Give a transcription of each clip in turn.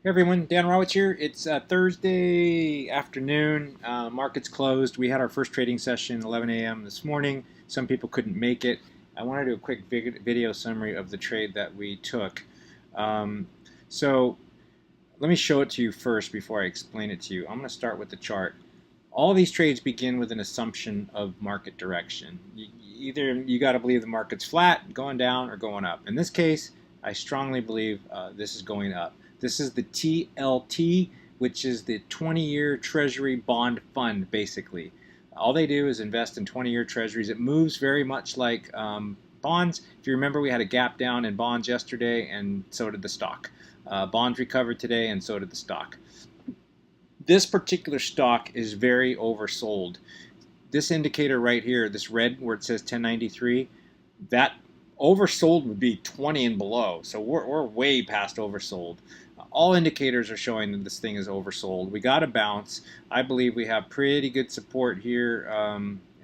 Hey everyone, Dan Rawitz here. It's Thursday afternoon. Market's closed. We had our first trading session at 11 a.m. this morning. Some people couldn't make it. I want to do a quick video summary of the trade that we took. Um, so let me show it to you first before I explain it to you. I'm going to start with the chart. All these trades begin with an assumption of market direction. Either you got to believe the market's flat, going down, or going up. In this case, I strongly believe this is going up. This is the TLT, which is the 20-year Treasury bond fund, basically. All they do is invest in 20-year Treasuries. It moves very much like bonds. If you remember, we had a gap down in bonds yesterday, and so did the stock. Bonds recovered today, and so did the stock. This particular stock is very oversold. This indicator right here, this red where it says 1093, that oversold would be 20 and below. So we're way past oversold. All indicators are showing that this thing is oversold. We got a bounce. I believe we have pretty good support here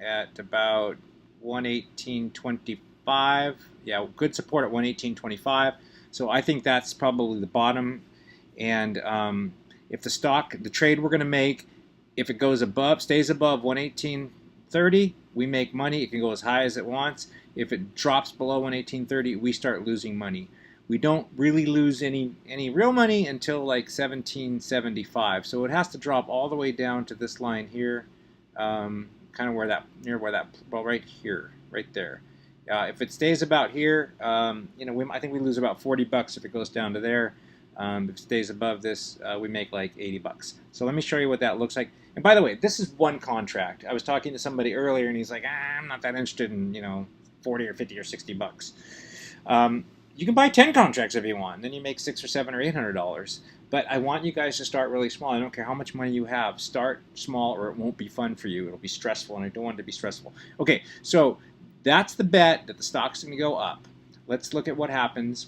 at about 118.25. Yeah, good support at 118.25. So I think that's probably the bottom. And if the trade we're going to make, if it goes above, stays above 118.30, we make money. It can go as high as it wants. If it drops below 118.30, we start losing money. We don't really lose any real money until like 17.75. So it has to drop all the way down to this line here, kind of well, right here, right there. If it stays about here, I think we lose about 40 bucks if it goes down to there. If it stays above this, we make like 80 bucks. So let me show you what that looks like. And by the way, this is one contract. I was talking to somebody earlier, and he's like, I'm not that interested in 40 or 50 or 60 bucks. You can buy 10 contracts if you want. Then you make $600 or $700 or $800. But I want you guys to start really small. I don't care how much money you have. Start small, or it won't be fun for you. It'll be stressful, and I don't want it to be stressful. Okay, so that's the bet that the stock's going to go up. Let's look at what happens.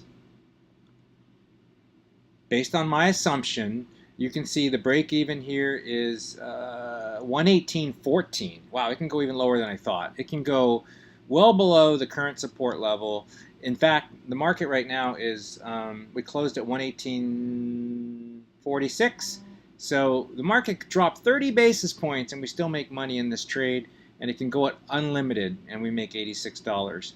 Based on my assumption, you can see the break even here is 118.14. Wow, it can go even lower than I thought. It can go well below the current support level. In fact, the market right now is, we closed at 118.46. So the market dropped 30 basis points and we still make money in this trade, and it can go at unlimited and we make $86.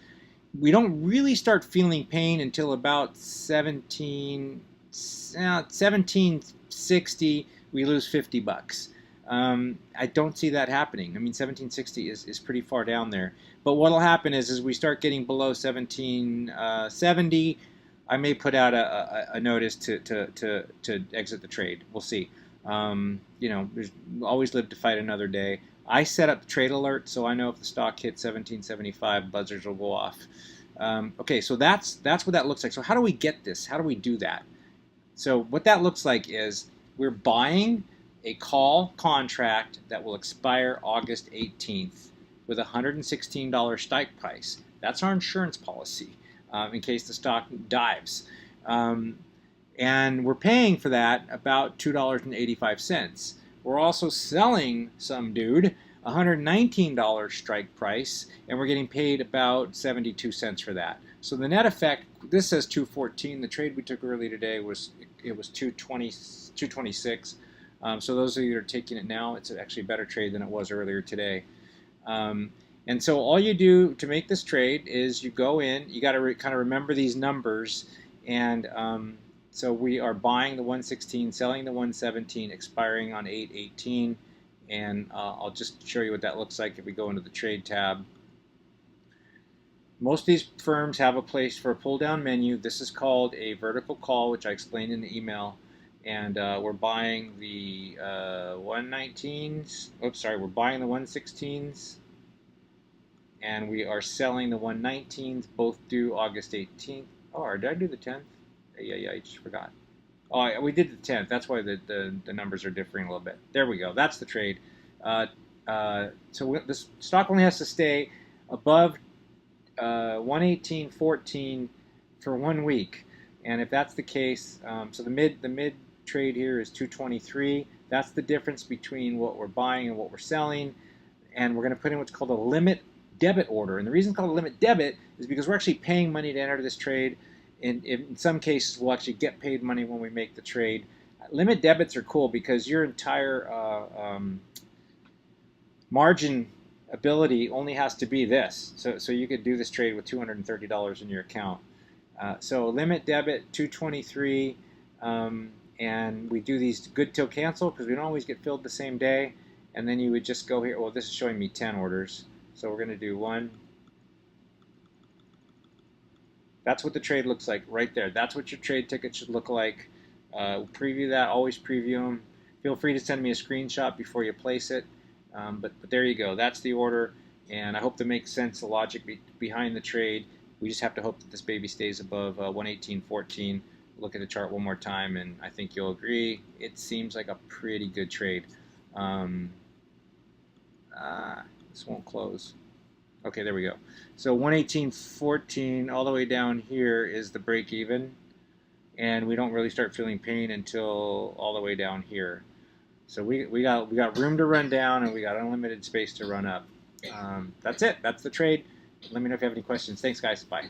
We don't really start feeling pain until about 1760, we lose 50 bucks. I don't see that happening. I mean, 1760 is pretty far down there. But what will happen is we start getting below 1770, I may put out a notice to exit the trade. We'll see. There's always live to fight another day. I set up the trade alert, so I know if the stock hits 1775, buzzers will go off. Okay, so that's what that looks like. So how do we get this? How do we do that? So what that looks like is we're buying a call contract that will expire August 18th with a $116 strike price. That's our insurance policy in case the stock dives. And we're paying for that about $2.85. We're also selling some dude a $119 strike price, and we're getting paid about 72 cents for that. So the net effect, this says 214. The trade we took early today was 226. So those of you that are taking it now, it's actually a better trade than it was earlier today. And so all you do to make this trade is you go in, you got to kind of remember these numbers, and so we are buying the 116, selling the 117, expiring on 8/18, and I'll just show you what that looks like if we go into the trade tab. Most of these firms have a place for a pull-down menu. This is called a vertical call, which I explained in the email. And we're buying the 119s. Oops, sorry, we're buying the 116s. And we are selling the 119s, both due August 18th. Oh, or did I do the 10th? Yeah, I just forgot. Oh, we did the 10th. That's why the numbers are differing a little bit. There we go. That's the trade. So this stock only has to stay above 118.14 for 1 week, and if that's the case, so the mid trade here is 223. That's the difference between what we're buying and what we're selling, and we're going to put in what's called a limit debit order. And the reason it's called a limit debit is because we're actually paying money to enter this trade. In some cases, we'll actually get paid money when we make the trade. Limit debits are cool because your entire margin ability only has to be this. So you could do this trade with $230 in your account. So limit debit 223, and we do these good till cancel because we don't always get filled the same day. And then you would just go here. Well, this is showing me 10 orders, so we're going to do one. That's what the trade looks like right there. That's what your trade ticket should look like. Preview that. Always preview them. Feel free to send me a screenshot before you place it. But there you go. That's the order, and I hope that makes sense, the logic behind the trade. We just have to hope that this baby stays above 118.14. Look at the chart one more time, and I think you'll agree. It seems like a pretty good trade. This won't close. Okay, there we go. So 118.14 all the way down here is the break even, and we don't really start feeling pain until all the way down here. So we got room to run down, and we got unlimited space to run up. That's it. That's the trade. Let me know if you have any questions. Thanks, guys. Bye.